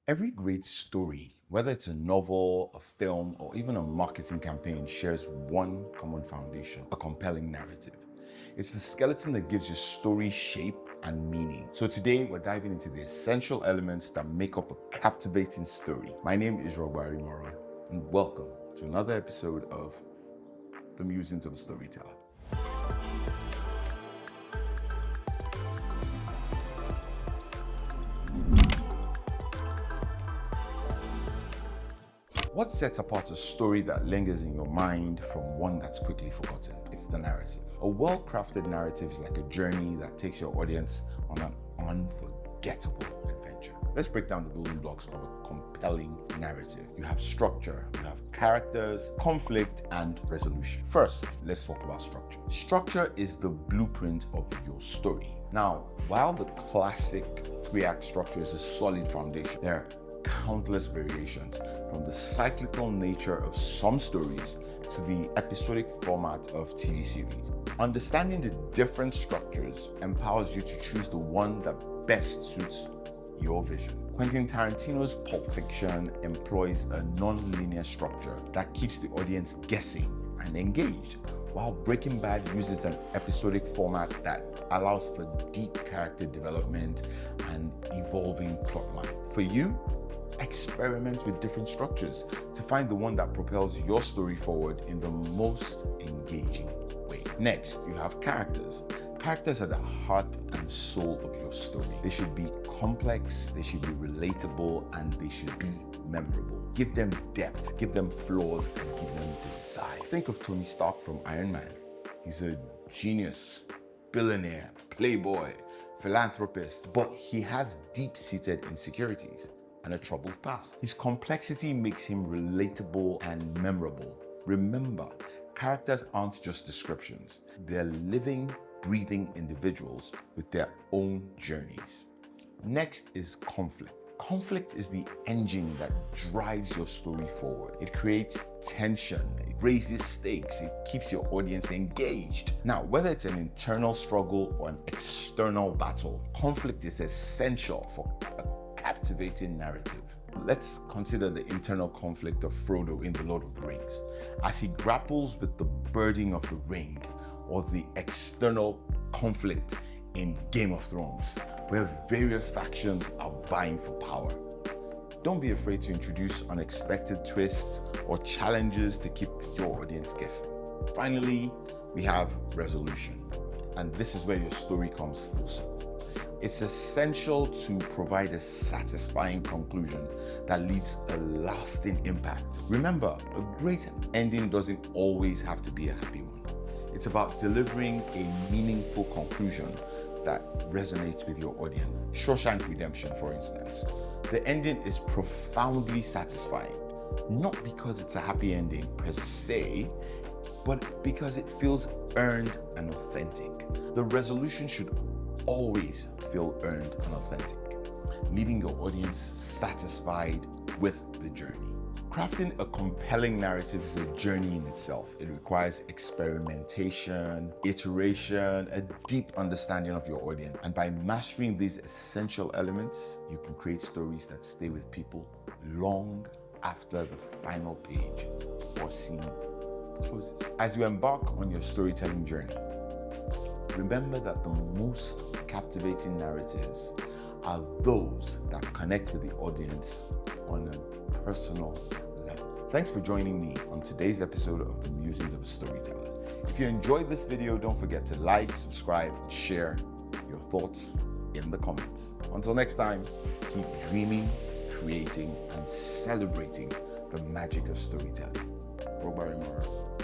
Every great story, whether it's a novel, a film, or even a marketing campaign, shares one common foundation: a compelling narrative. It's the skeleton that gives your story shape and meaning. So today we're diving into the essential elements that make up a captivating story. My name is Rogba Arimoro, and welcome to another episode of The Musings of a Storyteller. What sets apart a story that lingers in your mind from one that's quickly forgotten? It's the narrative. A well-crafted narrative is like a journey that takes your audience on an unforgettable adventure. Let's break down the building blocks of a compelling narrative. You have structure, you have characters, conflict, and resolution. First, let's talk about structure. Structure is the blueprint of your story. Now, while the classic three-act structure is a solid foundation, there are countless variations, from the cyclical nature of some stories to the episodic format of TV series. Understanding the different structures empowers you to choose the one that best suits your vision. Quentin Tarantino's Pulp Fiction employs a non-linear structure that keeps the audience guessing and engaged, while Breaking Bad uses an episodic format that allows for deep character development and evolving plotline. For you, experiment with different structures to find the one that propels your story forward in the most engaging way. Next, you have characters. Characters are the heart and soul of your story. They should be complex, they should be relatable, and they should be memorable. Give them depth, give them flaws, and give them desire. Think of Tony Stark from Iron Man. He's a genius, billionaire, playboy, philanthropist, but he has deep-seated insecurities and a troubled past. His complexity makes him relatable and memorable. Remember, characters aren't just descriptions. They're living, breathing individuals with their own journeys. Next is conflict. Conflict is the engine that drives your story forward. It creates tension, it raises stakes, it keeps your audience engaged. Now, whether it's an internal struggle or an external battle, conflict is essential for a captivating narrative. Let's consider the internal conflict of Frodo in The Lord of the Rings, as he grapples with the burden of the ring, or the external conflict in Game of Thrones, where various factions are vying for power. Don't be afraid to introduce unexpected twists or challenges to keep your audience guessing. Finally, we have resolution, and this is where your story comes full circle. It's essential to provide a satisfying conclusion that leaves a lasting impact. Remember, a great ending doesn't always have to be a happy one. It's about delivering a meaningful conclusion that resonates with your audience. Shawshank Redemption, for instance. The ending is profoundly satisfying, not because it's a happy ending per se, but because it feels earned and authentic. The resolution should always feel earned and authentic, leaving your audience satisfied with the journey. Crafting a compelling narrative is a journey in itself. It requires experimentation, iteration, a deep understanding of your audience. And by mastering these essential elements, you can create stories that stay with people long after the final page or scene closes. As you embark on your storytelling journey, remember that the most captivating narratives are those that connect with the audience on a personal level. Thanks for joining me on today's episode of The Musings of a Storyteller. If you enjoyed this video, don't forget to like, subscribe, and share your thoughts in the comments. Until next time, keep dreaming, creating, and celebrating the magic of storytelling. Rogba Arimoro.